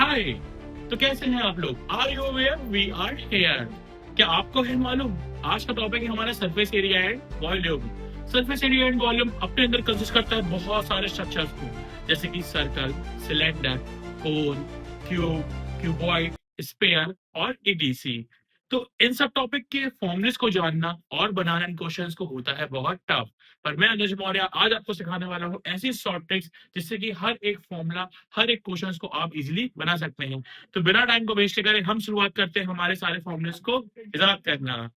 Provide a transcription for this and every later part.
हाय। तो कैसे हैं आप लोग? Are you aware? We are here. क्या आपको है मालूम? आज का टॉपिक है हमारा surface area and volume. Surface area and volume अपने अंदर कंसिस्ट करता है बहुत सारे स्ट्रक्चर्स को, जैसे कि सर्कल, सिलेंडर, कोन, क्यूब, क्यूबॉइड, स्फीयर और ईडीसी। तो इन सब टॉपिक के फॉर्मूलेस को जानना और बनाना इन क्वेश्चंस को होता है बहुत टफ। पर मैं अनुज मौर्य आज आपको सिखाने वाला हूँ ऐसी शॉर्ट ट्रिक्स जिससे कि हर एक फॉर्मूला, हर एक क्वेश्चन को आप इजीली बना सकते हैं। तो बिना टाइम को वेस्ट करें हम शुरुआत करते हैं हमारे सारे फॉर्मूलेस को इजाद करना।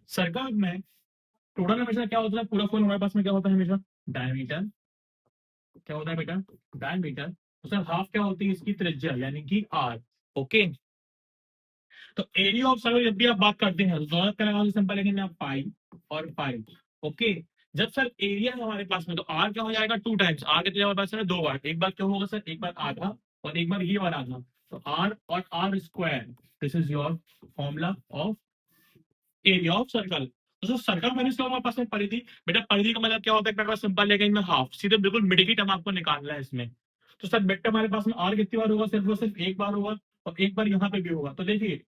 सर्कल में टोटल हमेशा क्या होता है? पूरा फुल हमारे पास में क्या होता है हमेशा? डायमीटर। क्या होता है बेटा? डायमीटर। तो सर हाफ क्या होती है इसकी? त्रिज्या, यानी कि आर। ओके। तो एरिया ऑफ सर्कल जब भी आप बात करते हैं तो दोनों का लगा सिंपल लेकिन आप पाई और पाई। ओके। जब सर एरिया है हमारे पास में तो आर क्या हो जाएगा? Two times. आर कितने हमारे पास है? दो बार। एक बार क्या होगा सर? एक बार आधा और एक बार ये वाला आधा। तो आर और r square. This is your formula of area of circle. तो सर सर्कल मैंने इसका हमारे पास में परिधि। बेटा परिधि का मतलब क्या होता है? मेरे पास सिंपल लेकिन में हाफ सीधे बिल्कुल मिड की टर्म आपको निकालना है इसमें। तो सर मिड टर्म हमारे पास में आर कितनी बार होगा? सिर्फ और सिर्फ एक बार होगा और एक बार यहाँ पे भी होगा। तो देखिए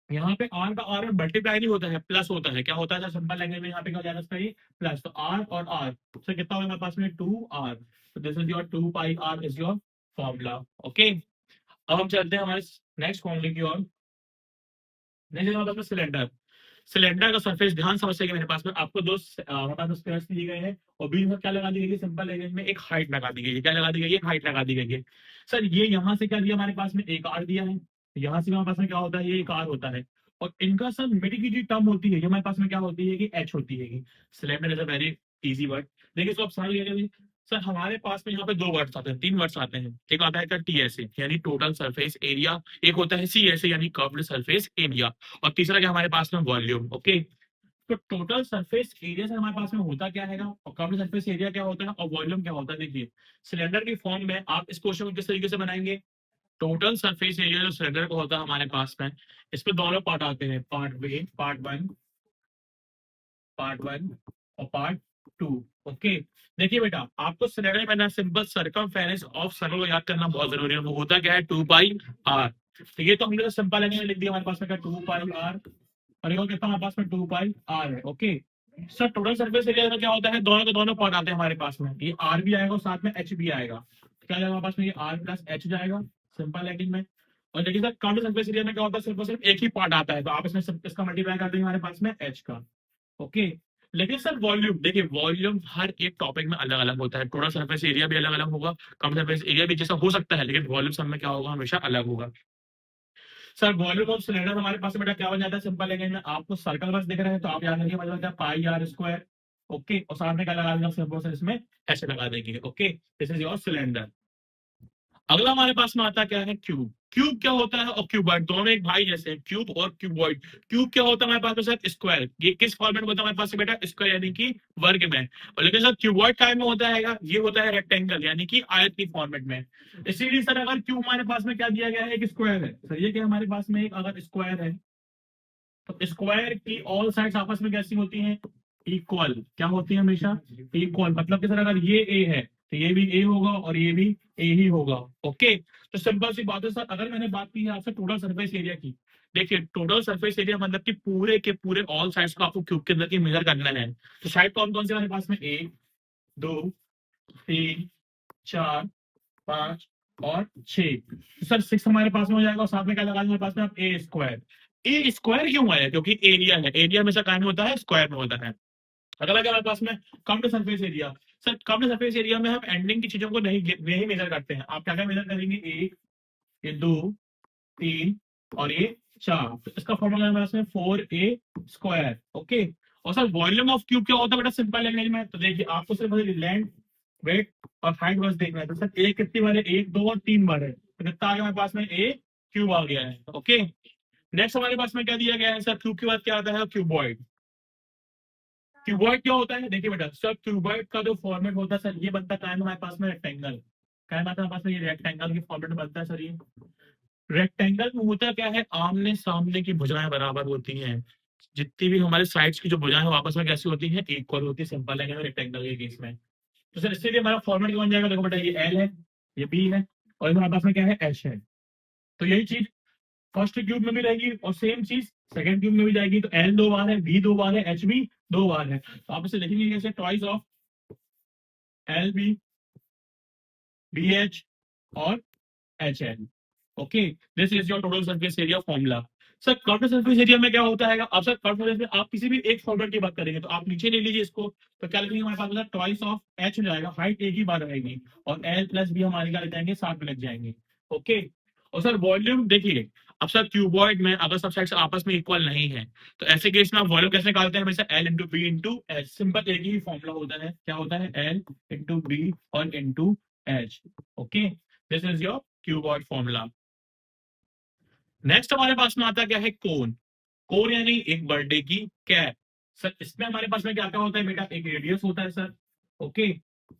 यहाँ पे आर का आर में मल्टीप्लाई नहीं होता है, प्लस होता है। क्या होता है? सिंपल लैंग्वेज में यहाँ पे क्या हो जाएगा इसका? ये प्लस। तो आर और आर से कितना होगा हमारे पास में? Two R. तो this is your two pi R is your formula. Okay. अब हम चलते हैं हमारे नेक्स्ट फॉर्मूले की ओर। नेक्स्ट हमारे पास में सिलेंडर। सिलेंडर का सरफेस ध्यान समझिएगा। मेरे पास में आपको दो हमारे पास स्क्वायर्स दिए गए हैं और बीच में क्या लगा दी गई है? सिंपल लैंग्वेज में एक हाइट लगा दी गई है। क्या लगा दी गई है? हाइट लगा दी गई है। सर ये यहाँ से क्या दिया हमारे पास में? एक आर दिया है। यहाँ से हमारे पास में क्या होता है? ये एक आर होता है। और इनका सर मिड की जो टर्म होती है ये हमारे पास में क्या होती है? कि एच होती है। Cylinder is a very easy word. देखिए इसको आप समझ गए। सर हमारे पास में यहाँ पे दो वर्ड्स आते हैं, तीन वर्ड्स आते हैं। एक आता है टीएसए यानी टोटल सरफेस एरिया, एक होता है सीएसए यानी कर्व्ड सरफेस एरिया, और तीसरा क्या हमारे पास में? वॉल्यूम। ओके। तो टोटल सरफेस एरिया से हमारे पास में होता क्या है और कर्व्ड सरफेस एरिया क्या होता है और वॉल्यूम क्या होता है? देखिए सिलेंडर की फॉर्म में आप इस क्वेश्चन को किस तरीके से बनाएंगे? टोटल सरफेस एरिया जो सिलेंडर का होता है हमारे पास में, इस पे दोनों पार्ट आते हैं, पार्ट वन और पार्ट टू। ओके। देखिए बेटा आपको सिलेंडर में ना सिंपल सरकमफेरेंस ऑफ सर्कल को याद करना बहुत जरूरी है। वो होता क्या है? Two pi r. तो ये तो हमने तो सिंपल लिख दिया हमारे पास में, टू पाई आर। और ये कितना हमारे पास में? टू पाई आर है। Okay. Sir total surface area में क्या होता है? दोनों के दोनों पार्ट आते हैं हमारे पास में। ये आर भी आएगा और साथ में एच भी आएगा। तो क्या जाएगा हमारे पास में? ये आर प्लस एच जाएगा सिंपल लेकिन में। और देखिए सर काउंटर सरफेस एरिया में क्या होता है? सिर्फ और सिर्फ एक ही पार्ट आता है, तो आप इसमें इसका मल्टीप्लाई कर देंगे हमारे पास में एच का। ओके। लेकिन सर वॉल्यूम, देखिए वॉल्यूम हर एक टॉपिक में अलग अलग होता है। टोटल सरफेस एरिया भी अलग अलग होगा, कम सरफेस एरिया भी जैसा हो सकता है, लेकिन वॉल्यूम सब में क्या होगा? हमेशा अलग होगा। सर वॉल्यूम ऑफ सिलेंडर हमारे पास बेटा क्या बन जाता है? सिंपल लैंग्वेज में आपको सर्कल बस दिख रहा है तो आप याद रखिए मतलब क्या? पाई आर स्क्वायर। ओके। और साथ में क्या लगा देंगे? सिंपल से इसमें ऐसे लगा देंगे। Okay. This is your cylinder. अगला हमारे पास में आता क्या है? क्यूब। क्यूब क्या होता है? और क्यूबॉइड दोनों एक भाई जैसे हैं, क्यूब और क्यूबॉइड। क्यूब क्या होता है हमारे पास में सर? स्क्वायर। ये किस फॉर्मेट में होता है हमारे पास में बेटा? स्क्वायर यानी कि वर्ग में। और लेकिन सर क्यूबॉइड काय में होता है? ये होता है रेक्टेंगल यानी कि आयत की फॉर्मेट में। इसीलिए सर अगर क्यूब हमारे पास में क्या दिया गया है? एक स्क्वायर है। सर ये क्या हमारे पास में? एक अगर स्क्वायर है तो स्क्वायर की ऑल साइड्स आपस में कैसी होती हैं? इक्वल। क्या होती है? हमेशा इक्वल। मतलब कि सर अगर ये ए है तो ये भी ए होगा और ये भी ए ही होगा। ओके। तो सिंपल सी बात है सर, अगर मैंने बात की है आपसे टोटल सरफेस एरिया की, देखिए टोटल सरफेस एरिया मतलब कि पूरे के पूरे ऑल साइड्स को आपको क्यूब के अंदर की मेजर करना है। तो साइड कौन कौन से हमारे पास में? एक, दो, तीन, चार, पांच और छह। तो सर सिक्स हमारे पास में हो जाएगा और साथ में क्या लगा हमारे पास में? आप ए स्क्वायर। ए स्क्वायर क्यों आया? क्योंकि एरिया है, एरिया हमेशा काय में होता है? स्क्वायर में होता है। अगला क्या हमारे पास में? Counter surface area. Sir counter surface area में हम एंडिंग की चीजों को नहीं मेजर करते हैं। आप क्या क्या मेजर करेंगे? एक, ये दो, तीन और ये चार। तो इसका फॉर्मूला हमारे पास में 4a स्क्वायर। ओके। और सर वॉल्यूम ऑफ क्यूब क्या होता है बेटा? सिंपल लैंग्वेज में तो देखिए आपको सिर्फ लेंथ, वेट और हाइट बस देखना है। तो सर ए कितनी बार है? एक, दो और तीन बार है। तो कितना आ गया हमारे पास में? ए क्यूब आ गया है। ओके। नेक्स्ट हमारे पास में क्या दिया गया है? सर क्यूब के बाद क्या आता है? क्यूबॉइड। क्यूबॉइड क्या होता है? देखिए बेटा सर क्यूबॉइड का जो फॉर्मेट होता है सर ये बनता है हमारे पास में रेक्टेंगल। क्या है हमारे पास में? ये रेक्टेंगल के फॉर्मेट बनता है सर। ये रेक्टेंगल में होता क्या है? आमने सामने की भुजाएं बराबर होती हैं। जितनी भी हमारे साइड्स की जो भुजाएं हैं आपस में कैसी होती हैं? इक्वल होती है। सिंपल है रेक्टेंगल के केस में। तो सर इससे हमारा फॉर्मेट बन जाएगा। देखो बेटा ये एल है, ये बी है और हमारे पास में क्या है, एच है। तो यही चीज फर्स्ट क्यूब में भी रहेगी और सेम चीज सेकंड क्यूब में भी जाएगी। तो एल 2 बार है, बी 2 बार है, एच भी 2 बार है। तो आप इसे लिखेंगे कैसे, twice of L B, B H और H L. Okay, this is your total surface area formula. Sir curve surface area में क्या होता है, अब सर कर्व सरफेस में आप किसी भी एक फॉर्मूला की बात करेंगे तो आप नीचे ले लीजिए इसको। तो क्या लिखेंगे हमारे पास मतलब ट्वाइस ऑफ एच हो जाएगा, हाइट एक ही बार रहेगी, और एल प्लस बी हमारे क्या लग जाएंगे, साथ में लग जाएंगे। ओके, और सर वॉल्यूम देखिए, अब सर क्यूबॉइड में अगर सब साइड्स आपस में इक्वल नहीं है तो ऐसे केस में आप वॉल्यूम कैसे निकालते हैं, हमेशा L into B into H, simple एक ही फॉर्मूला होता है, क्या होता है, एल इंटू बी और into H. Okay, this is your cuboid formula. Next हमारे पास में आता क्या है, कोन। कोन यानी एक बर्थडे की कैप। सर इसमें हमारे पास में क्या क्या होता है बेटा, एक रेडियस होता है सर। ओके,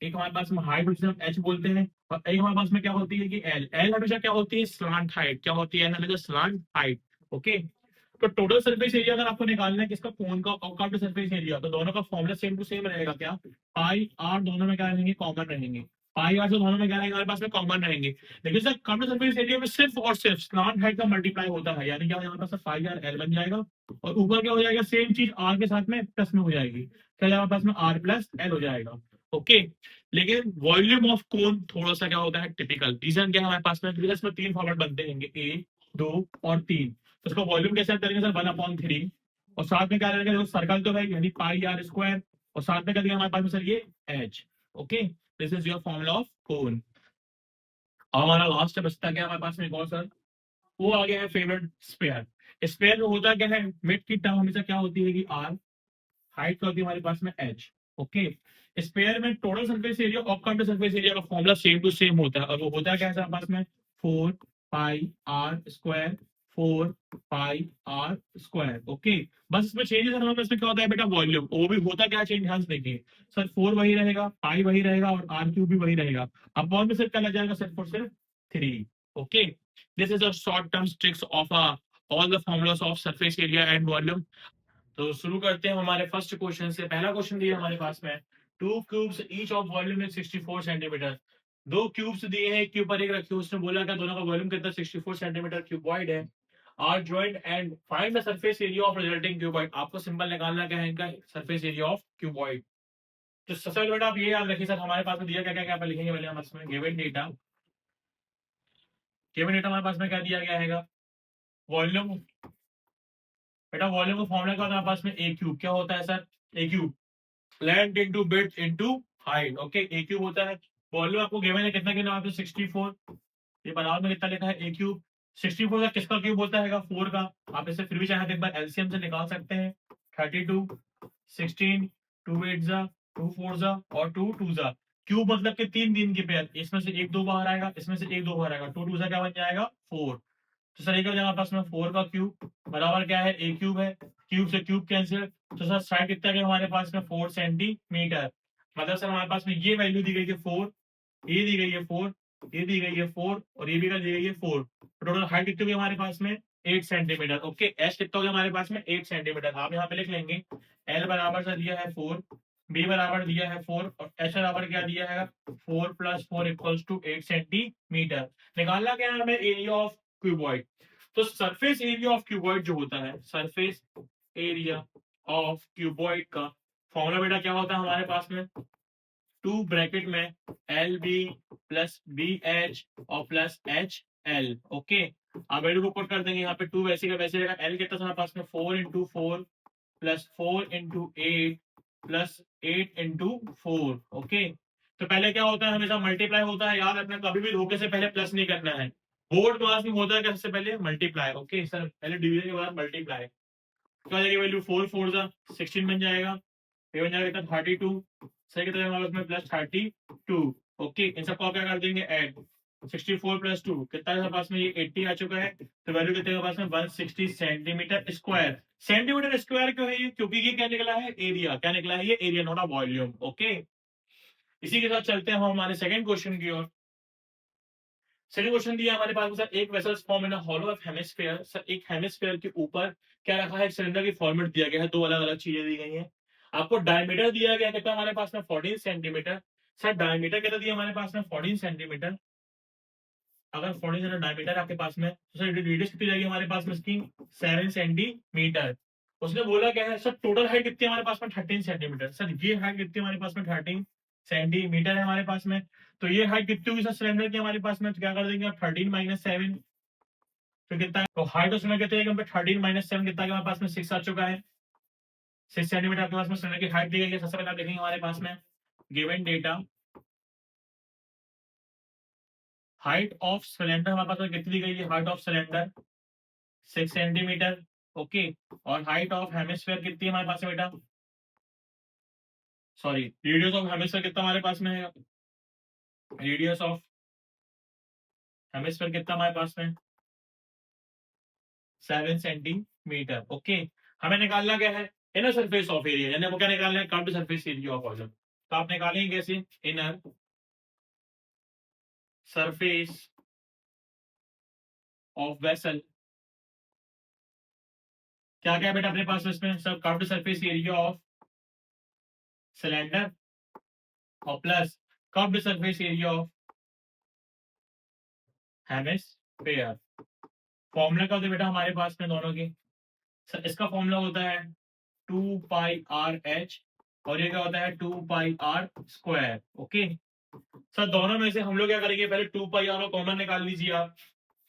एक हमारे पास में हाइट जिसे हम एच बोलते हैं, और एक हमारे पास में क्या होती है कि एल। एल हमेशा क्या होती है, स्लांट हाइट। क्या होती है, हमेशा स्लांट हाइट। ओके, तो टोटल सरफेस एरिया अगर आपको निकालना है किसका, कोन का और कर्व्ड सरफेस एरिया, तो दोनों का फॉर्मूला सेम टू सेम रहेगा। क्या, पाई आर दोनों में क्या रहेंगे, कॉमन रहेंगे। पाई आर से दोनों में क्या रहेंगे, हमारे पास में कॉमन रहेंगे। लेकिन सर कर्व्ड सरफेस एरिया में सिर्फ और सिर्फ स्लांट हाइट का मल्टीप्लाई होता है, यानी क्या हमारे पास पाई आर एल बन जाएगा, और ऊपर क्या हो जाएगा, सेम चीज आर के साथ में प्लस में हो जाएगी, क्या हमारे पास में आर प्लस एल हो जाएगा। ओके, लेकिन वॉल्यूम ऑफ कोन थोड़ा सा क्या होता है टिपिकल। रीजन क्या है हमारे पास में, इसमें तीन फॉर्मेट बनते हैं, ए, दो और तीन। तो उसका वॉल्यूम कैसे करेंगे सर, 1/3, और साथ में क्या रहेगा, सर्कल तो है यानी पाई आर स्क्वायर, और साथ में क्या दिया हमारे पास में सर, ये H. Okay, this is your formula of cone. अब हमारा लास्ट बचता क्या हमारे पास में, एक और सर, वो आ गया है फेवरेट स्पेयर। स्पेयर में होता क्या है, मिड की टर्म हमेशा क्या होती है कि आर, हाइट क्या होती है हमारे पास में एच। ओके, स्पेयर में टोटल सरफेस एरिया और कंप्लीट सरफेस एरिया का फॉर्मूला सेम टू सेम होता है, और वो होता क्या है हमारे पास में, 4 pi R square, 4 pi R square. Okay, बस इसमें चेंजेस हमारे पास में क्या होता है बेटा, वॉल्यूम। वो भी होता क्या चेंज, ध्यान से देखिए सर, 4 वही रहेगा, पाई वही रहेगा, और आर क्यूब भी वही रहेगा। अपॉन में सिर्फ क्या लग जाएगा, सिर्फ और सिर्फ 3। Okay, this is a short term tricks of all the formulas of surface area and volume. तो शुरू करते हैं हमारे फर्स्ट क्वेश्चन से। पहला क्वेश्चन दिया हमारे पास में, to cubes each of volume is 64 centimetre. दो क्यूब्स दिए हैं, एक के ऊपर एक रखे, उसने बोला कि दोनों का वॉल्यूम कितना, 64 सेंटीमीटर क्यूबॉइड है। Are joint and find the surface area of resulting cuboid. आपको सिंपल निकालना क्या है इनका, सरफेस एरिया ऑफ क्यूबॉइड। तो सबसे बेटा आप ये याद रखिए सर, हमारे पास में दिया क्या क्या क्या लिखेंगे पहले हम इसमें, गिवन डेटा। गिवन डेटा हमारे पास में क्या दिया गया है, वॉल्यूम। बेटा वॉल्यूम का फॉर्मूला क्या होता है हमारे पास में, ए क्यूब। क्या होता है sir, A cube, length into width into height. Okay, A cube होता है। वॉल्यूम आपको गिवन है कितना, गिना आपको 64। ये बराबर में कितना लिखा है, ए क्यूब। 64 का किसका क्यूब होता है, 4 का। आप इसे फिर भी चाहे तो एक बार एलसीएम से निकाल सकते हैं। 32, 16, 2 8 जा, 2 4 जा और 2 2 जा। क्यूब मतलब कि तीन दिन की पेयर, इसमें से एक दो बाहर आएगा, इसमें से एक दो बाहर आएगा, 2 2 जा क्या बन जाएगा, 4। तो सर एक हो जाएगा पास में 4 का क्यूब बराबर क्या है, ए क्यूब है। क्यूब से क्यूब कैंसिल, तो सर साइड कितना गया हमारे पास में, 4 सेंटीमीटर। मतलब सर हमारे पास में ये वैल्यू दी गई है 4, ये दी गई है 4, ये दी गई है 4, और ये भी दी गई है 4। टोटल हाइट कितनी होगी हमारे पास में, 8 सेंटीमीटर। ओके, एच कितना हो गया हमारे पास में, 8 सेंटीमीटर। आप यहाँ पे लिख लेंगे, एल बराबर सर दिया है 4, बी बराबर दिया है 4, और एच बराबर क्या दिया है, 4 + 4 = 8 सेंटीमीटर। निकालना क्या है हमें, एरिया ऑफ क्यूबॉइड। तो सरफेस एरिया ऑफ क्यूबॉइड जो होता है, सरफेस एरिया ऑफ क्यूबॉइड का फॉर्मूला बेटा क्या होता है हमारे पास में, 2 ब्रैकेट में L B plus B H और प्लस एच एल। ओके, आप वैल्यू को पुट कर देंगे यहाँ पे, 2 वैसे का वैसे रहेगा। एल कितना हमारे पास में, 4 × 4 प्लस 4 × 8 प्लस 8 × 4। ओके, तो पहले क्या होता है, हमेशा मल्टीप्लाई होता है, याद रखना कभी भी धोखे से पहले प्लस नहीं करना है। बोर्ड क्लास में होता है क्या, सबसे पहले मल्टीप्लाई। ओके सर, पहले डिवीजन के बाद मल्टीप्लाई। क्या हो जाएगी वैल्यू, 4 4 जा 16 बन जाएगा, ये बन जाएगा 32। सही कितना हमारे उसमें, प्लस 32। ओके, इन सबको आप क्या कर देंगे, ऐड। 64 + 2 कितना है हमारे पास में, ये 80 आ चुका है। तो वैल्यू कितने के पास में, 160 सेंटीमीटर स्क्वायर। सेंटीमीटर स्क्वायर क्यों है ये, क्योंकि ये क्या निकला है, एरिया। क्या निकला है, ये area, not a volume. Okay, इसी के साथ चलते हैं हम हमारे सेकंड क्वेश्चन की ओर। सेकंड क्वेश्चन दिया हमारे पास में सर, एक vessels form in hollow of hemisphere. Sir एक हेमिस्फीयर के ऊपर क्या रखा है, सिलेंडर की फॉर्मेट दिया गया है, दो अलग अलग चीजें दी गई हैं। आपको डायमीटर दिया गया कितना हमारे पास में, 14 सेंटीमीटर। सर डायमीटर कितना दिया हमारे पास में, 14 सेंटीमीटर। अगर 14 सेंटीमीटर डायमीटर आपके पास में तो सर रेडियस कितनी जाएगी हमारे पास में इसकी 7 सेंटीमीटर। उसने बोला क्या है सर टोटल हाइट कितनी है हमारे पास में 13 सेंटीमीटर। सर ये हाइट कितनी है हमारे पास में 13 सेंटीमीटर है हमारे पास में। तो ये हाइट कितनी हुई सर सिलेंडर की हमारे पास में, तो क्या कर देंगे आप 13 माइनस 7, तो कितना है, तो हाइट उसमें कहते हैं 13 माइनस 7 कितना हमारे पास में 6 आ चुका है। 6 सेंटीमीटर आपके पास में सिलेंडर की हाइट दी गई है। सबसे पहले आप देखेंगे हमारे पास में given data, height of cylinder हमारे पास में कितनी दी गई है, height of cylinder 6 centimetre. Okay, और हाइट ऑफ हेमिस्फीयर कितनी है हमारे पास में बेटा, सॉरी रेडियस ऑफ हेमिस्फीयर कितना हमारे पास में है, रेडियस ऑफ हेमिस्फीयर कितना हमारे पास में 7 सेंटीमीटर। ओके, हमें निकालना क्या है, इनर सरफेस ऑफ एरिया, यानी वो क्या निकालना है, curved surface area of object. तो आप निकालेंगे कैसे, इनर सरफेस ऑफ वेसल, क्या क्या है बेटा अपने पास इसमें सब, curved surface area of cylinder और plus curved surface area of hemisphere. Formula क्या होता है बेटा हमारे पास में दोनों की, सर इसका फॉर्मूला होता है 2πr(h) और ये क्या होता है 2πr²। ओके, सर दोनों में से हम लोग क्या करेंगे, पहले 2πr को कॉमन निकाल लीजिए आप।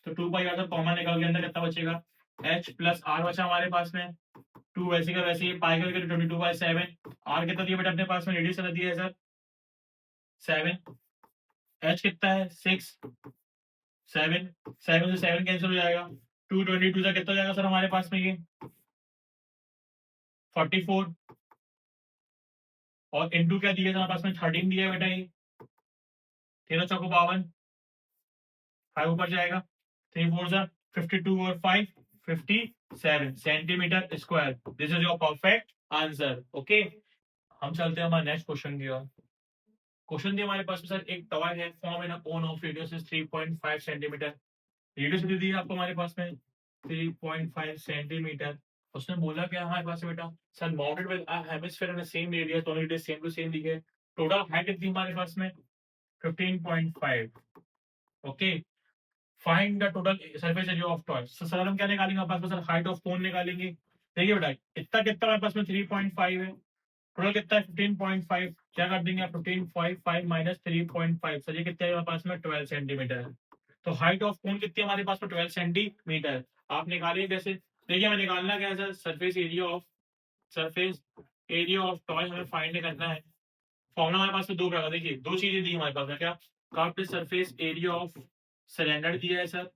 तो 2πr से कॉमन निकाल के अंदर कितना बचेगा, h प्लस r बचा हमारे पास में, 2 वैसे का वैसे ही, पाई करके 22/7, r कितना दिया बेटा अपने पास में, रेडियस कितना दिया है सर 7, h कितना है 6, 7 7 से 7 कैंसिल हो जाएगा, 222 से कितना हो जाएगा सर हमारे पास में ये 44, और इंटू क्या दिया हमारे पास में 13 दिया है बेटा, ये 13 चौको 52, 5 ऊपर जाएगा, 3 4 जा 52 और 5 57 centimetre square. This is your perfect answer. Okay, हम चलते हैं हमारे नेक्स्ट क्वेश्चन की ओर। क्वेश्चन दिया हमारे पास में सर, एक टॉय है form in a cone of radius is 3.5 centimetre. Radius दे दी है आपको हमारे पास में 3.5 सेंटीमीटर। उसने बोला क्या हमारे पास में बेटा, sir mounted with a hemisphere and same radius, दोनों रेडियस सेम टू सेम दी है, टोटल हाइट कितनी हमारे पास में 15.5। Okay, find the total surface area of toy. Sir हम क्या निकालेंगे हमारे पास में, सर हाइट ऑफ कोन निकालेंगे। देखिए बेटा इतना कितना हमारे पास में 3.5 है, टोटल कितना है 15.5, क्या कर देंगे आप 15.5 माइनस 3.5, सर ये कितना है हमारे पास में 12 सेंटीमीटर है। तो हाइट ऑफ कोन कितनी है हमारे पास में 12 सेंटीमीटर। आप निकालिए कैसे, देखिए हमें निकालना क्या है sir, surface area of toy हमें फाइंड करना है। फॉर्मूला हमारे पास में दो प्रकार, देखिए दो चीजें दी हमारे पास में, क्या curved surface area of cylinder दिया है सर,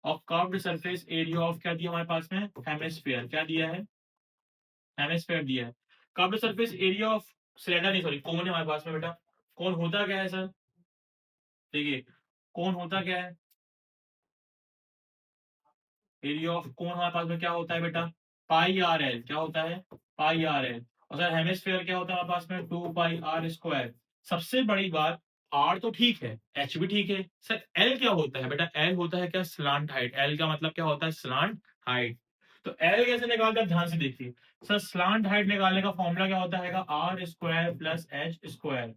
और कर्व्ड सरफेस एरिया ऑफ क्या दिया हमारे पास में, हेमिस्फीयर, क्या दिया है हेमिस्फीयर दिया है। Curved surface area of cylinder नहीं, सॉरी कोन है हमारे पास में बेटा। कोन होता क्या है सर, देखिए कोन होता क्या है, एरिया ऑफ कोन हमारे पास में क्या होता है बेटा, πr(l), क्या होता है πr(l), और सर हेमिस्फीयर क्या होता है हमारे पास में 2πr²। सबसे बड़ी बात, r तो ठीक है, h भी ठीक है, सर l क्या होता है बेटा, l होता है क्या स्लांट हाइट, l का मतलब क्या होता है स्लांट हाइट। तो l कैसे निकालते हैं ध्यान से देखिए, सर स्लांट हाइट निकालने का फॉर्मूला क्या होता है r² प्लस h²।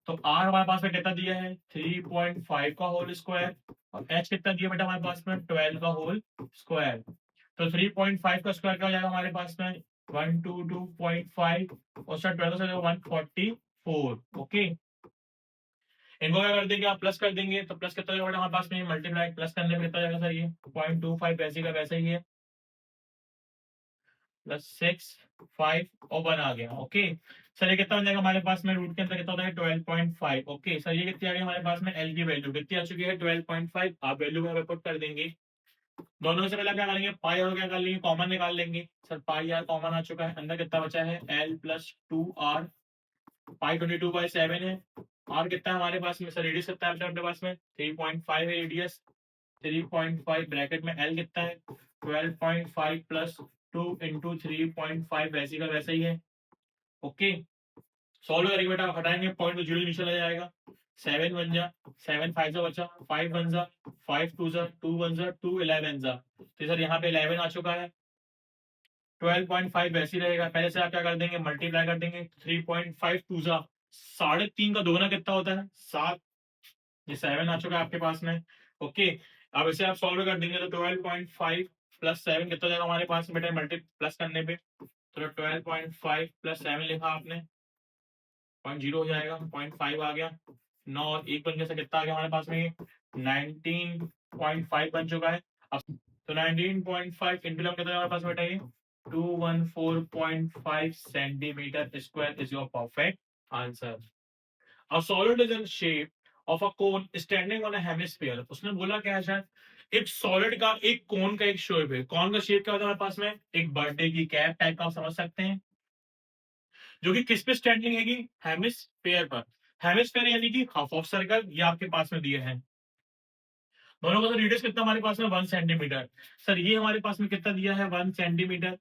तो r हमारे पास में कितना दिया है 3.5 का होल स्क्वायर, और h कितना दिया बेटा हमारे पास में 12 का होल स्क्वायर। तो 3.5 का स्क्वायर क्या हो जाएगा हमारे पास में 122.5, और सर 12 से 144। ओके, इनको क्या कर देंगे आप, प्लस कर देंगे, तो प्लस कितना हो जाएगा हमारे पास में, मल्टीप्लाई प्लस करने में कितना जाएगा सर, ये 0.25 वैसे का वैसा ही है, प्लस 6 5 और 1 आ गया। ओके, सर ये कितना हो जाएगा हमारे पास में, रूट के अंदर कितना होता है 12.5। ओके सर, ये कितनी आ गई हमारे पास में, एल की वैल्यू कितनी आ चुकी है 12.5। आप वैल्यू में पुट कर देंगे, दोनों में से पहले क्या करेंगे, पाई और क्या कर लेंगे, कॉमन निकाल लेंगे। सर पाई आर कॉमन आ चुका है, अंदर कितना बचा है एल प्लस 2r, पाई 22/7 है, आर कितना है हमारे पास में, सर रेडियस कितना है अपने पास में 3.5 है रेडियस, 3.5 ब्रैकेट में एल कितना है 12.5 प्लस 2 इंटू 3.5 वैसे का वैसा ही है। ओके, सॉल्व करेंगे बेटा, हटाएंगे पॉइंट तो जीरो नीचे आ जाएगा, 7 बन जा 7 5 जा बचा, 5 बन जा 5 2 जा 2 बन जा 2 11 जा, तो सर यहाँ पे 11 आ चुका है, 12.5 वैसे ही रहेगा। पहले से आप क्या कर देंगे, मल्टीप्लाई कर देंगे, 3.5 2 जा 3.5 का दोगुना कितना होता है 7, ये 7 आ चुका है आपके पास में। ओके, अब इसे आप सॉल्व कर देंगे तो 12.5 प्लस 7 कितना जाएगा हमारे पास बेटा, मल्टी प्लस करने पे तो 12.5 प्लस 7 लिखा आपने, 0.0 हो जाएगा, 0.5 आ गया, 9 और 1 बनने से कितना आ गया हमारे पास में, 19.5 बन चुका है। अब तो 19.5 इंटू कितना हमारे पास बेटा, ये 214.5 centimetre square is your perfect answer. A solid is in shape of a cone standing on a hemisphere। उसने बोला क्या है शायद, एक सॉलिड का एक कोन का एक शेप है। कौन का शेप क्या होता है हमारे पास में, एक बर्थडे की कैप टाइप का आप समझ सकते हैं, जो कि किस पे स्टैंडिंग है, हेमिस्फेयर पर। हेमिस्फेयर यानी कि हाफ ऑफ सर्कल, ये आपके पास में दिए हैं। दोनों का रेडियस कितना हमारे पास में 1 सेंटीमीटर। सर ये हमारे पास में कितना दिया है 1 सेंटीमीटर,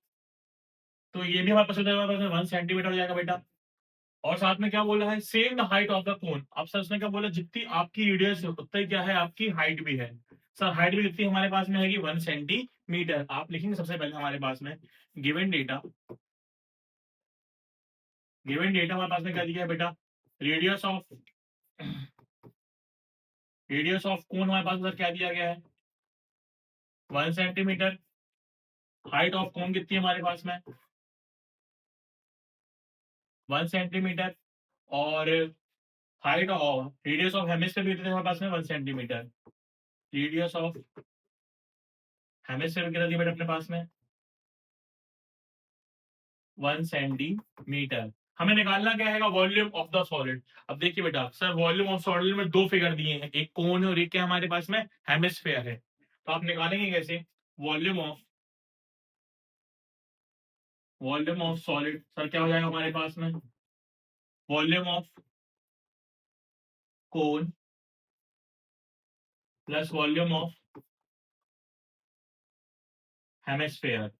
तो ये भी हमारे पास हमारे पास में 1 सेंटीमीटर हो जाएगा बेटा। और साथ में क्या बोला है, same the height of the cone. अब सर उसने क्या बोला, जितनी आपकी रेडियस है उतना ही क्या है आपकी हाइट भी है। सर हाइट भी कितनी हमारे पास में है 1 सेंटीमीटर। आप लिखेंगे सबसे पहले हमारे पास में गिवन डेटा, गिवन डेटा हमारे पास में क्या दिया है बेटा, radius of, radius of cone हमारे पास सर क्या दिया गया है 1 सेंटीमीटर। हाइट ऑफ कोन कितनी है हमारे पास में 1 सेंटीमीटर। और height of radius of hemisphere भी कितने हमारे पास में 1 सेंटीमीटर। रेडियस ऑफ हेमिस्फीयर कितना दिया बेटा अपने पास में 1 सेंटीमीटर। हमें निकालना क्या है वॉल्यूम ऑफ द सॉलिड। अब देखिए बेटा, सर वॉल्यूम ऑफ सॉलिड में दो फिगर दिए हैं, एक कोन है और एक क्या हमारे पास में हेमिस्फीयर है। तो आप निकालेंगे कैसे वॉल्यूम ऑफ सॉलिड। सर क्या हो जाएगा हमारे पास में volume of cone plus volume of hemisphere.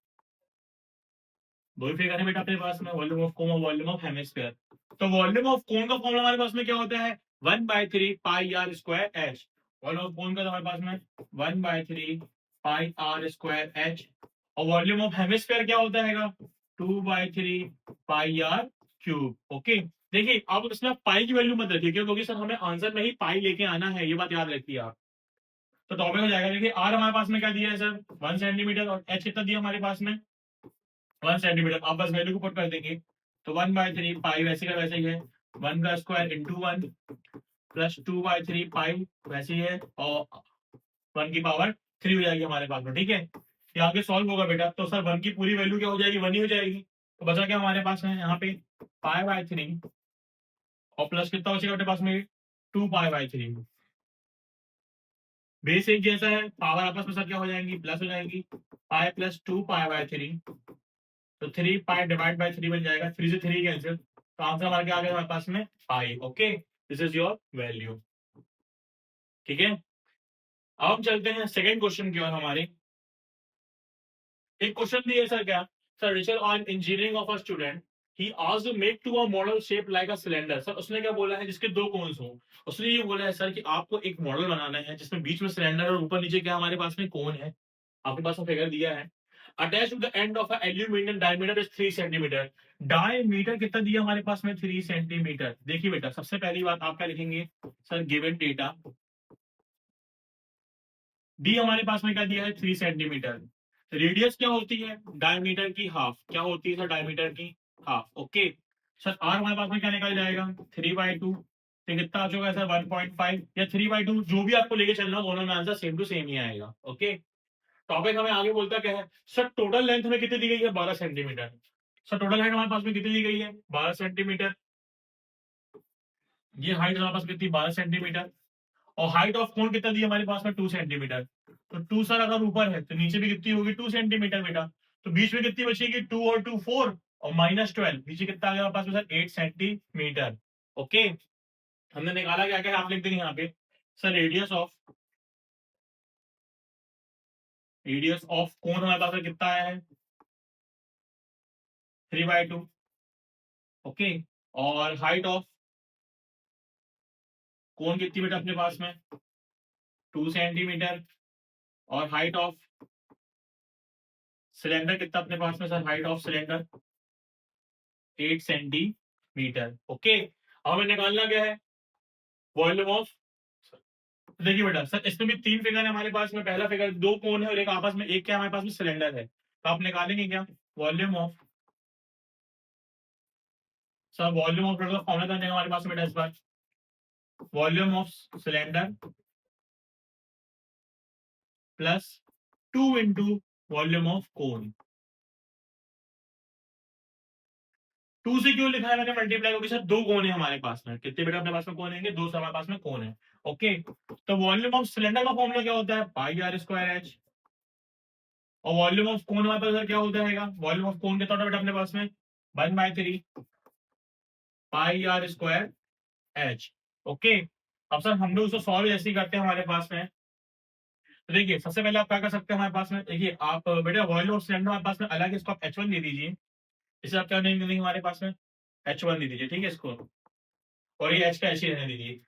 दो ही फिगर है बेटा अपने पास में, वॉल्यूम ऑफ कोन और वॉल्यूम ऑफ हेमिस्फीयर। तो वॉल्यूम ऑफ कोन का फॉर्मूला हमारे पास में क्या होता है 1/3 पाई r square H. Volume of कोन का तो हमारे पास में 1/3 पाई r स्क्वायर एच। और वॉल्यूम ऑफ हेमिस्फीयर क्या होता है 2/3 पाई r क्यूब। ओके, देखिए अब इसमें पाई की वैल्यू मत रखिए क्योंकि सर हमें आंसर में ही पाई लेके आना है, ये बात याद रखिए आप। तो टॉपिक हो जाएगा, देखिए आर हमारे पास में क्या दिया है सर 1 सेंटीमीटर, और एच कितना दिया हमारे पास में 1 सेंटीमीटर। आप बस वैल्यू को पुट कर देंगे तो 1/3 पाई वैसे का वैसे ही है, 1 का स्क्वायर इंटू 1 प्लस 2/3 पाई वैसे ही है, और 1 की पावर 3 हो जाएगी हमारे पास में। ठीक है, ये आगे सॉल्व होगा बेटा, तो सर 1 की पूरी वैल्यू क्या हो जाएगी 1 ही हो जाएगी। तो बचा क्या हमारे पास में यहाँ पे पाई/3 और प्लस कितना बचेगा अपने पास में 2 पाई/3। बेस एक जैसा है, पावर आपस में सर क्या हो जाएंगी प्लस हो जाएंगी, पाई प्लस 2 पाई/3। तो 3 पाई डिवाइड बाय 3 बन जाएगा, 3 से 3 कैंसिल, तो आंसर हमारे क्या आ गया हमारे पास में pi. Okay, this is your value. ठीक है, अब हम चलते हैं सेकंड क्वेश्चन की ओर हमारे। एक क्वेश्चन दिया सर क्या, sir richer on engineering of a student he asked to make to a model shape like a cylinder. Sir उसने क्या बोला है जिसके दो कोन्स हो, उसने ये बोला है सर कि आपको एक मॉडल बनाना है जिसमें बीच में सिलेंडर और ऊपर नीचे क्या हमारे पास में कोन है। आपके पास में फिगर दिया है, attach to the end of aluminium diameter is 3 centimetre. Diameter कितना दिया हमारे पास में 3 सेंटीमीटर। देखिए बेटा सबसे पहली बात आप क्या लिखेंगे सर, गिवन डेटा डी हमारे पास में क्या दिया है 3 सेंटीमीटर। रेडियस क्या होती है डायमीटर की हाफ, क्या होती है सर डायमीटर की हाफ। ओके, सर आर हमारे पास में क्या निकल जाएगा 3/2, तो कितना आ चुका है सर 1.5 या 3/2, जो भी आपको लेके चलना दोनों में आंसर सेम टू सेम ही आएगा। ओके, टॉपिक हमें आगे बोलता क्या है, सर टोटल लेंथ हमें कितनी दी गई है 12 सेंटीमीटर। सर टोटल हाइट हमारे पास में कितनी दी गई है 12 सेंटीमीटर। ये हाइट हमारे पास कितनी 12 सेंटीमीटर, और हाइट ऑफ कोन कितना दी है हमारे पास में 2 सेंटीमीटर। तो 2 सर अगर ऊपर है तो नीचे भी कितनी होगी 2 सेंटीमीटर बेटा। तो बीच में कितनी बचेगी 2 और 2 4, और -12 नीचे कितना आ गया हमारे पास में सर 8 सेंटीमीटर। ओके, हमने निकाला क्या क्या आप लिख देंगे यहाँ पे सर, रेडियस ऑफ कोन हमारे पास में कितना आया है 3/2। ओके, और हाइट ऑफ कोन कितनी बेटा अपने पास में 2 सेंटीमीटर, और हाइट ऑफ सिलेंडर कितना अपने पास में sir, height of cylinder 8 centimetre. Okay, अब हमें निकालना क्या है वॉल्यूम ऑफ तो देखिए बेटा सर इसमें भी तीन फिगर है हमारे पास में, पहला फिगर दो कोन है और एक आपस में एक क्या हमारे पास में सिलेंडर है, तो आप निकालेंगे क्या volume of, sir volume of total formula करने का हमारे पास में बेटा इस बार volume of cylinder plus 2 into volume of cone. 2 से क्यों लिखा है मैंने मल्टीप्लाई, क्योंकि सर दो कोन है हमारे पास में, कितने बेटा अपने पास में कोन है, दो से हमारे पास में कोन है। ओके, तो वॉल्यूम ऑफ सिलेंडर का फॉर्मूला क्या होता है पाई आर स्क्वायर एच, और वॉल्यूम ऑफ कोन हमारे पास क्या होता है, वॉल्यूम ऑफ कोन कितना होता है बेटा अपने पास में 1/3 pi R square H. Okay, अब सर हम लोग उसको सॉल्व ऐसे ही करते हैं हमारे पास में। तो देखिए सबसे पहले आप क्या कर सकते हैं हमारे पास में, देखिए आप बेटा वॉल्यूम ऑफ सिलेंडर हमारे पास में अलग है, इसको आप H1 दे दीजिए, इसे आप क्या नहीं देंगे हमारे पास में H1 दे दीजिए, ठीक है इसको, और ये H का H ही रहने दीजिए।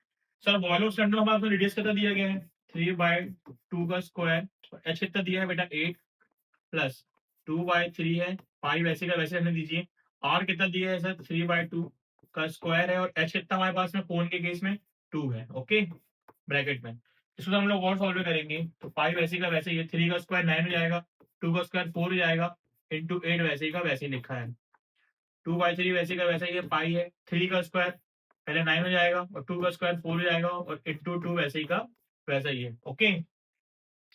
सर वॉल्यूम ऑफ सिलेंडर हमारे पास रेडियस कितना दिया गया है 3/2 का स्क्वायर, H कितना दिया है बेटा 8 प्लस 2/3 है, पाई वैसे का वैसे रहने दीजिए। R कितना दिया है सर 3/2 का स्क्वायर है, और H कितना हमारे पास में कोन के केस में 2 है। ओके, ब्रैकेट में इसको हम लोग और सॉल्व करेंगे, तो पाई वैसे का वैसे ही, 3 का स्क्वायर 9 हो जाएगा, 2 का स्क्वायर 4 हो जाएगा, इंटू 8 वैसे ही का वैसे ही लिखा है, 2/3 वैसे का वैसा ही है, पाई है, 3 का स्क्वायर पहले 9 हो जाएगा और 2 का स्क्वायर 4 हो जाएगा, और इंटू 2 वैसे ही का वैसा ही है। ओके,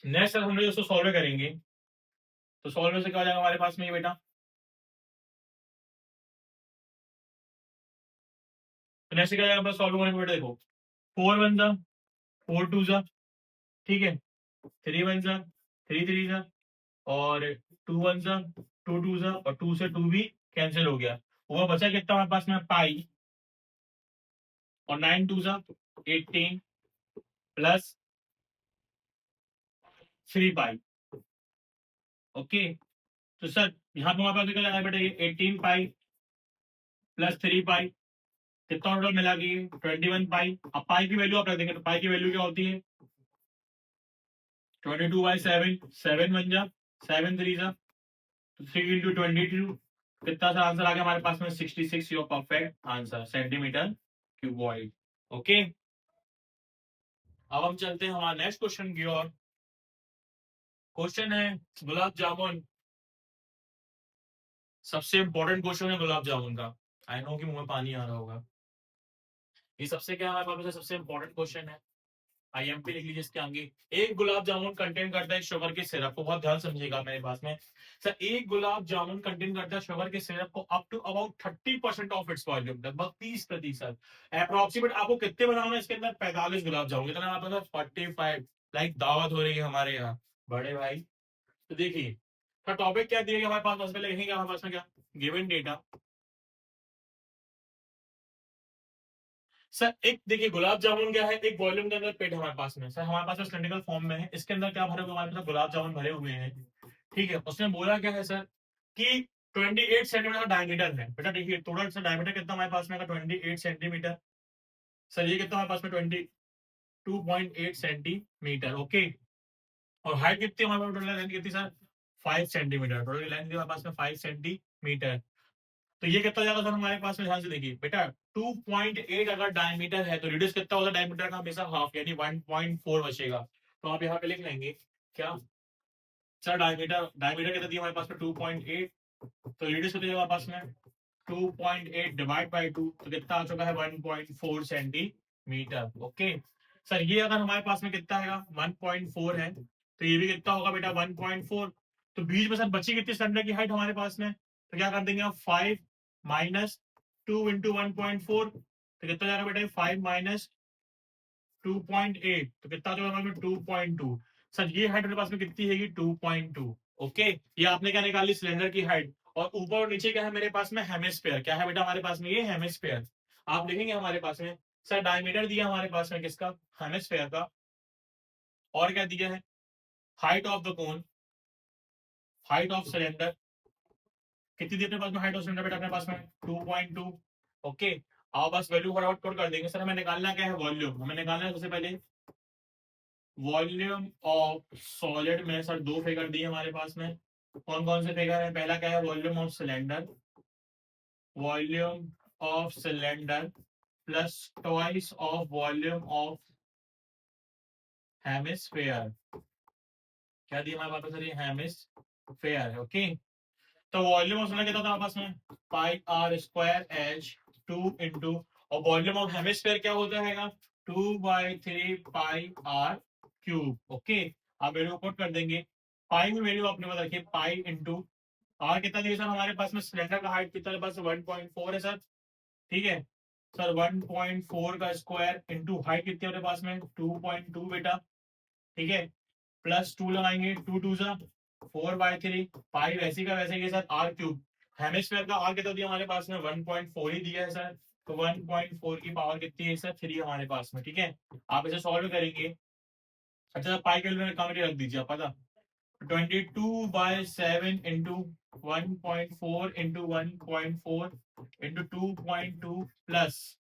नेक्स्ट हम लोग इसको सॉल्व करेंगे, तो सॉल्व में से क्या हो जाएगा हमारे पास में ये बेटा, तो नेक्स्ट क्या हो जाएगा सॉल्व करने में बेटा, देखो 4 वन जा 4 टू जा, ठीक है, 3 वन जा 3 3 जा, और 2 वन जा 2 टू जा, और 2 से 2 भी कैंसिल हो गया, वो बचा कितना हमारे पास में पाई, और 9 टू जा 18 प्लस 3 पाई। ओके, तो सर यहाँ पे हमारे पास निकल आया बेटा ये 18 पाई प्लस 3 पाई, कितना टोटल मिला कि 21 पाई। अब पाई की वैल्यू आप रख देंगे, तो पाई की वैल्यू क्या होती है 22/7, 7 वन जा 7 3 जा, तो 3 इंटू 22, कितना सा आंसर आ गया हमारे पास में 66, your perfect answer centimetre cuboid. Okay, अब हम चलते हैं हमारे नेक्स्ट क्वेश्चन की ओर। क्वेश्चन है गुलाब जामुन, सबसे इंपॉर्टेंट क्वेश्चन है गुलाब जामुन का। आई नो कि मुंह में पानी आ रहा होगा, ये सबसे क्या हमारे पास में सबसे इंपॉर्टेंट क्वेश्चन है, आईएमपी लिख लीजिए इसके आगे। एक गुलाब जामुन कंटेन करता है शुगर के सिरप को, बहुत ध्यान समझिएगा मेरे पास में सर, एक गुलाब जामुन कंटेन करता है शुगर के सिरप को up to about 30% of its volume, लगभग 30%। अप्रोक्सीमेट आपको कितने बनाना है इसके अंदर 45 गुलाब जामुन, कितना आप 45, लाइक दावत हो रही है हमारे यहाँ बड़े भाई। तो देखिए सर टॉपिक क्या दिया गया हमारे पास, उसमें लिखेंगे हमारे पास में क्या गिवन डेटा। सर एक देखिए गुलाब जामुन क्या है, एक वॉल्यूम के अंदर पेट हमारे पास में, सर हमारे पास सिलेंड्रिकल फॉर्म में है, इसके अंदर क्या भरे हुए हमारे पास गुलाब जामुन भरे हुए हैं। ठीक है, उसने बोला क्या है सर कि 28 सेंटीमीटर का डायमीटर है बेटा, देखिए टोटल सा डायमीटर कितना हमारे पास में 28 सेंटीमीटर, सर ये कितना हमारे पास में 22.8 सेंटीमीटर। ओके, और हाइट कितनी हमारे पास टोटल लेंथ कितनी सर 5 सेंटीमीटर, टोटल लेंथ हमारे पास में 5 सेंटीमीटर। तो ये कितना ज्यादा सर हमारे पास में, ध्यान से देखिए बेटा 2.8 अगर डायमीटर है तो रेडियस कितना होता है डायमीटर का हमेशा हाफ, यानी 1.4 बचेगा, तो आप यहाँ पे लिख लेंगे क्या सर डायमीटर, डायमीटर कितना दिया हमारे पास में 2.8, तो रेडियस कितना हमारे पास में 2.8 डिवाइड बाय 2, तो कितना आ चुका है 1.4 सेंटीमीटर। ओके, सर ये अगर हमारे पास में कितना है 1.4 है, तो ये भी कितना होगा बेटा 1.4, तो बीच में सर बची कितनी सिलेंडर की हाइट हमारे पास में, तो क्या कर देंगे आप 5 माइनस 2 इंटू 1.4, तो कितना जाएगा बेटा 5 माइनस 2.8, तो कितना जो हमारे 2.2। सर ये हाइट मेरे पास में कितनी है 2.2। ओके, ये आपने क्या निकाली सिलेंडर की हाइट, और ऊपर और नीचे क्या है मेरे पास में हेमिस्फेयर, क्या है बेटा हमारे पास में ये हेमिस्फेयर। आप लिखेंगे हमारे पास में सर डायमीटर दिया हमारे पास में किसका हेमिस्फेयर का, और क्या दिया है height of the cone, height of cylinder कितनी दी अपने पास में हाइट ऑफ सिलेंडर बेटा अपने पास में 2.2। ओके, आप बस वैल्यू फटाफट पुट कर देंगे, सर हमें निकालना क्या है वॉल्यूम, हमें निकालना है सबसे पहले वॉल्यूम ऑफ सॉलिड में। सर दो फिगर दिए हमारे पास में, कौन कौन से फिगर है, पहला क्या है volume of cylinder, volume of cylinder plus twice of volume of hemisphere, क्या दिया हमारे पास सर, ये हेमिस्फेयर है। ओके, तो वॉल्यूम ऑफ सिलेंडर कितना था आपस में, पाई आर स्क्वायर एच 2 और वॉल्यूम ऑफ हेमिस्फेयर क्या होता है, 2/3 पाई आर क्यूब। ओके, आप वैल्यू पुट कर देंगे, पाई में वैल्यू आपने बता रखी पाई इंटू आर कितना दिया सर हमारे पास में, सिलेंडर का हाइट कितना पास 1.4 है सर, ठीक है सर, 1.4 का स्क्वायर इंटू हाइट कितनी है अपने पास में 2.2 बेटा, ठीक है, प्लस 2 लगाएंगे, 2 2 4/3 पाई वैसे का वैसे के साथ आर क्यूब, हेमिस्फेयर का आर कितना दिया हमारे पास में 1.4 ही दिया है सर, तो 1.4 की पावर कितनी है सर 3 हमारे पास में, ठीक है, आप इसे सॉल्व करेंगे। अच्छा पाई कैलकुलेटर काम रख दीजिए आप पता, 22/7 into 1.4 into 1.4 into 2.2 plus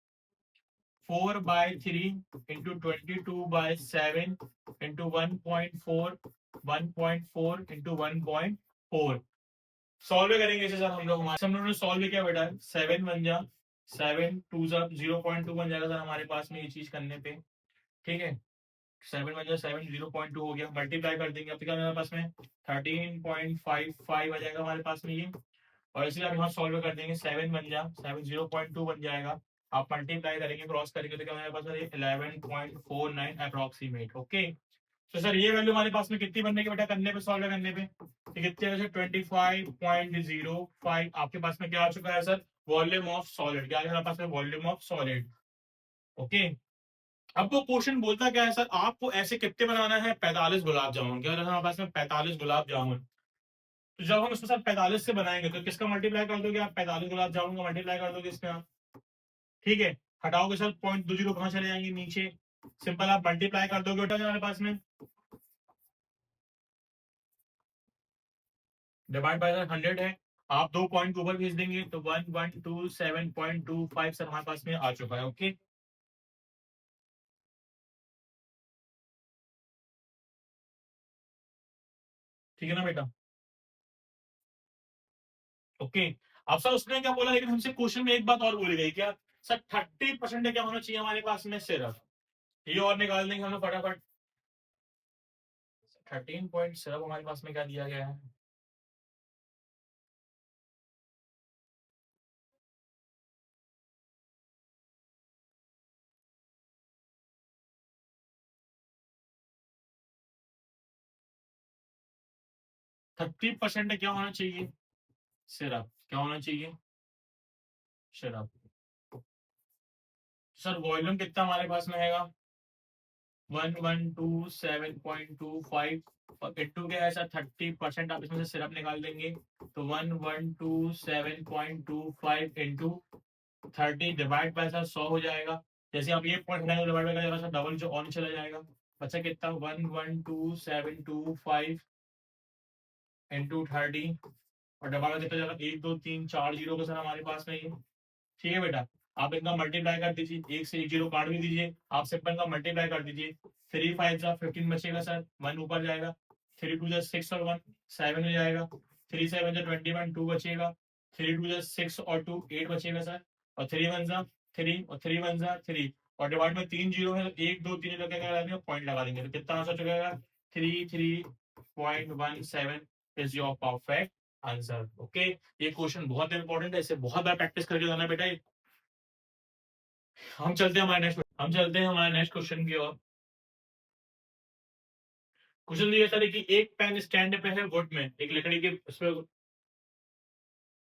4/3 into 22/7 into 1.4 1.4 into 1.4 solve करेंगे इसे सर हम लोगों ने सॉल्व किया बेटा, 7 बन जा 7 2 0.2 बन जाएगा सर हमारे पास में ये चीज करने पे, ठीक है, 7 बन जा 7 0.2 हो गया, मल्टीप्लाई कर देंगे, अब क्या हमारे पास में 13.55 आ जाएगा हमारे पास में ये, और इसलिए आप यहाँ सॉल्व कर देंगे, 7 0.2 बन जाएगा, आप मल्टीप्लाई करेंगे क्रॉस करेंगे तो क्या हमारे पास 11.49 अप्रोक्सीमेट। ओके, तो सर ये वैल्यू हमारे पास में कितनी बनने की बेटा करने पे, सॉल्व करने पे, तो कितनी है 25.05 आपके पास में क्या आ चुका है सर, वॉल्यूम ऑफ सॉलिड, क्या आ गया हमारे पास में वॉल्यूम ऑफ सॉलिड। ओके, अब वो क्वेश्चन बोलता क्या है सर, आपको ऐसे कितने बनाना है 45 गुलाब जामुन, क्या हमारे पास में 45 गुलाब जामुन, तो जब हम उसके साथ 45 से बनाएंगे तो किसका मल्टीप्लाई कर दोगे आप, 45 गुलाब जामुन का मल्टीप्लाई कर दोगे इसमें आप, ठीक है, हटाओगे सर 0.20 कहाँ चले जाएंगे नीचे, सिंपल आप मल्टीप्लाई कर दोगे बेटा हमारे पास में, डिवाइड बाय 100 है, आप 2 पॉइंट ऊपर भेज देंगे तो 1127.25 सर हमारे पास में आ चुका है। ओके, ठीक है ना बेटा, ओके, अब सर उसने क्या बोला, लेकिन हमसे क्वेश्चन में एक बात और बोली गई क्या सर, 30% क्या होना चाहिए हमारे पास में सिर्फ, ये और निकाल देंगे हम लोग फटाफट, 13 पॉइंट सिर्फ हमारे पास में क्या दिया गया है, 30% क्या होना चाहिए, सिर्फ क्या होना चाहिए, सिर्फ, सर वॉल्यूम कितना हमारे पास में है, 1127.25 और इंटू क्या है सर 30% आप इसमें से सिर्फ निकाल देंगे, तो 1127.25 इंटू 30 डिवाइड बाय सर 100 हो जाएगा, जैसे आप ये पॉइंट हटाएंगे डिवाइड बाय जाएगा सर डबल जो ऑन चला जाएगा, बच्चा कितना 112725 इंटू 30 और डिवाइड कितना जाएगा 1 2 3 4 जीरो का सर हमारे पास में ये, ठीक है बेटा, आप इनका मल्टीप्लाई कर दीजिए, एक से एक जीरो काट भी दीजिए, आप सिंपल का मल्टीप्लाई कर दीजिए, 3 5 15 बचेगा सर, 1 ऊपर जाएगा, 3 2 6 और 1 7 हो जाएगा, 3 7 21 2 बचेगा, 3 2 6 और 2 8 बचेगा सर, और 3 1 3 और 3 1 3 और डिवाइड में 3 जीरो है तो 1 2 3 लगा क्या लगा देंगे पॉइंट लगा देंगे, तो कितना आंसर चुकेगा 33.17 is your perfect answer. Okay, ये क्वेश्चन बहुत इंपॉर्टेंट है, इसे बहुत बार प्रैक्टिस करके जाना बेटा, हम चलते हैं हमारे नेक्स्ट क्वेश्चन की ओर। क्वेश्चन ये सर कि एक पेन स्टैंड पे है वुड में, एक लकड़ी के उसमें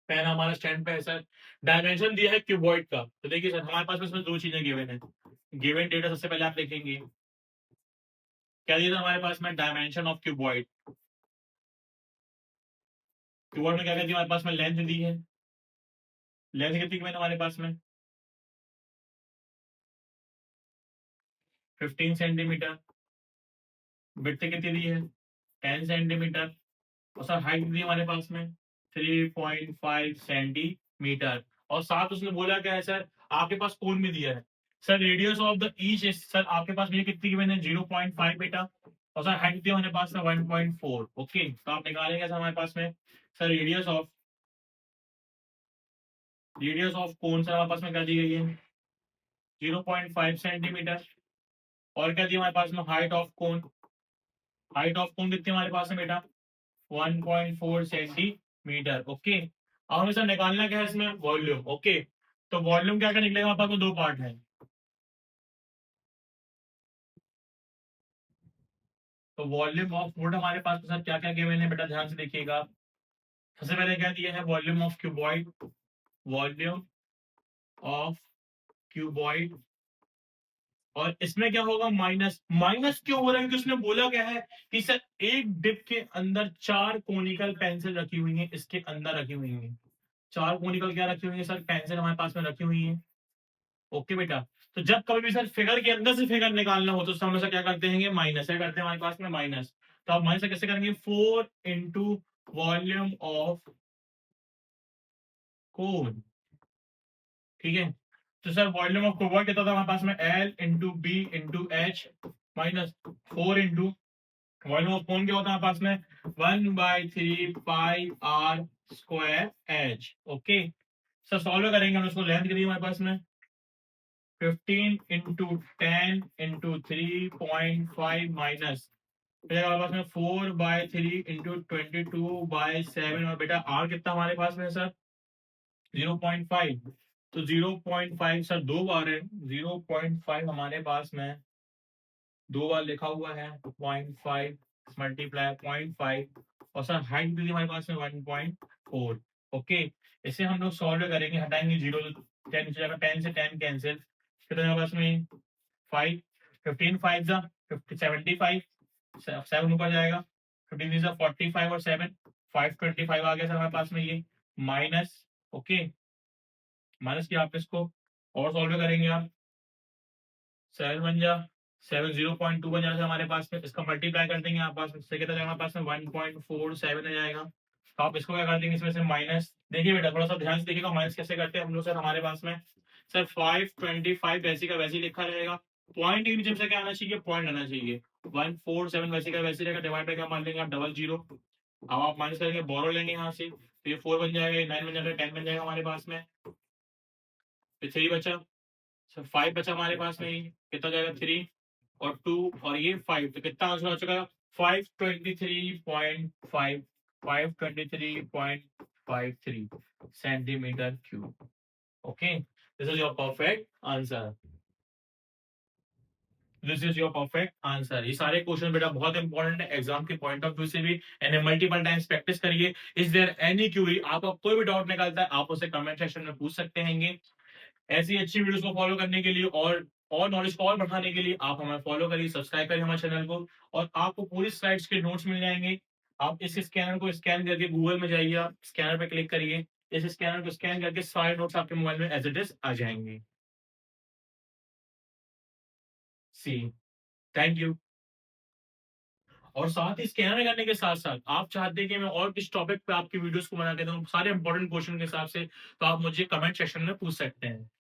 पेन हमारा स्टैंड पे है सर, डायमेंशन दिया है क्यूबॉइड का, तो देखिए सर हमारे पास में इसमें दो चीजें गिवन है, गिवन डेटा सबसे पहले आप लिखेंगे, क्या दिया था हमारे पास में डायमेंशन ऑफ क्यूबॉइड, क्यूबॉइड में क्या कहती है हमारे पास में लेंथ दी है, लेंथ कितनी गिवन हमारे पास में 15 सेंटीमीटर, विड्थ कितनी दी है 10 सेंटीमीटर, और सर हाइट दी है हमारे पास में 3.5 सेंटीमीटर, और साथ उसने बोला क्या है सर, आपके पास कोण भी दिया है sir, radius of the each sir आपके पास ये कितनी गिवन है 0.5 बेटा, और सर हाइट दिया हमारे पास में 1.4। ओके, तो आप निकालेंगे सर हमारे पास में सर रेडियस ऑफ कोण सर हमारे पास में क्या दी गई है 0.5 सेंटीमीटर, और क्या दिया हमारे पास में, height of cone. Height of cone कितनी हमारे पास में बेटा, 1.4 सेंटीमीटर। ओके, अब हमें सर निकालना क्या है इसमें, वॉल्यूम। ओके, तो वॉल्यूम क्या क्या निकलेगा हमारे पास में, दो पार्ट है। तो वॉल्यूम ऑफ फ्लूइड हमारे पास में सर क्या क्या गिवन है बेटा, ध्यान से देखिएगा। सबसे पहले क्या दिया है, volume of cuboid. Volume of cuboid, और इसमें क्या होगा, माइनस। माइनस क्यों हो रहा है, क्योंकि उसने बोला क्या है कि सर एक डिप के अंदर 4 कोनिकल पेंसिल रखी हुई है, इसके अंदर रखी हुई है। 4 कोनिकल क्या रखी हुई है सर, पेंसिल हमारे पास में रखी हुई है। ओके बेटा, तो जब कभी भी सर फिगर के अंदर से फिगर निकालना हो तो हम लोग क्या करते हैं, माइनस है, करते हैं हमारे पास में माइनस। तो आप माइनस कैसे करेंगे, 4 इंटू वॉल्यूम ऑफ कोन। ठीक है, तो सर वॉल्यूम ऑफ कोबाल्ट कितना था हमारे पास में, L into B into H minus 4 into volume of cone क्या होता है हमारे पास में, 1/3 pi R square H. Okay, sir solve करेंगे हम उसको, लेंथ कितनी है हमारे पास में, 15 इंटू 10 इंटू 3.5 माइनस, फिर हमारे पास में 4/3 इंटू 22/7, और बेटा आर कितना हमारे पास में सर, 0.5। तो 0.5 सर दो बार है, 0.5 हमारे पास में दो बार लिखा हुआ है, 0.5 मल्टीप्लाई 0.5, और सर हाइट भी हमारे पास में 1.4। ओके, इसे हम लोग सॉल्व करेंगे, हटाएंगे जीरो, 10 से 10 से 10 कैंसिल, फिर हमारे पास में 5, 15 5 जा 75, 7 ऊपर जाएगा, 15 जा 45 और 7 525 आ गया सर हमारे पास में ये माइनस। ओके, माइनस किया आप इसको, और सॉल्व करेंगे आप, 7 बन जा 7, 0.2 बन जाएगा हमारे पास में, इसका मल्टीप्लाई कर देंगे आप पास में, इससे कितना जाएगा हमारे पास में 1.47 आ जाएगा। तो आप इसको क्या कर देंगे, इसमें से माइनस, देखिए बेटा थोड़ा सा ध्यान से देखिएगा, माइनस कैसे करते हैं हम लोग सर, हमारे पास में सर 525 वैसे का वैसे ही लिखा रहेगा, पॉइंट के नीचे से क्या आना चाहिए, पॉइंट आना चाहिए, 147 वैसे का वैसे रहेगा, डिवाइड बाय क्या मान लेंगे आप, डबल जीरो। अब आप माइनस करेंगे, बोरो लेंगे यहाँ से, तो ये 4 बन जाएगा, ये 9 बन जाएगा, 10 बन जाएगा हमारे पास में, फिर 3 बचा, सर 5 बचा हमारे पास में, कितना जाएगा 3 और 2 और ये 5, तो कितना आंसर आ चुका है, 523.5, 523.53 centimetre cube. Okay, this is your perfect answer, this is your perfect answer. ये सारे क्वेश्चन बेटा बहुत इंपॉर्टेंट है एग्जाम के पॉइंट ऑफ व्यू से भी, एंड मल्टीपल टाइम्स प्रैक्टिस करिए। इज देयर एनी क्यूरी, आपका कोई भी डाउट निकलता है आप उसे कमेंट सेक्शन में पूछ सकते हैं। ऐसी अच्छी वीडियोस को फॉलो करने के लिए और नॉलेज को और बढ़ाने के लिए आप हमें फॉलो करिए, सब्सक्राइब करिए हमारे चैनल को, और आपको पूरी स्लाइड्स के नोट्स मिल जाएंगे। आप इस स्कैनर को स्कैन करके गूगल में जाइए, आप स्कैनर पे क्लिक करिए, इस स्कैनर को स्कैन करके सारे नोट्स आपके मोबाइल में एज इट इज आ जाएंगे। सी, थैंक यू। और साथ ही स्कैनर करने के साथ साथ आप चाहते हैं कि मैं और किस टॉपिक पे आपकी वीडियोस को बना के दूं सारे इंपॉर्टेंट क्वेश्चन के हिसाब से, तो आप मुझे कमेंट सेक्शन में पूछ सकते हैं।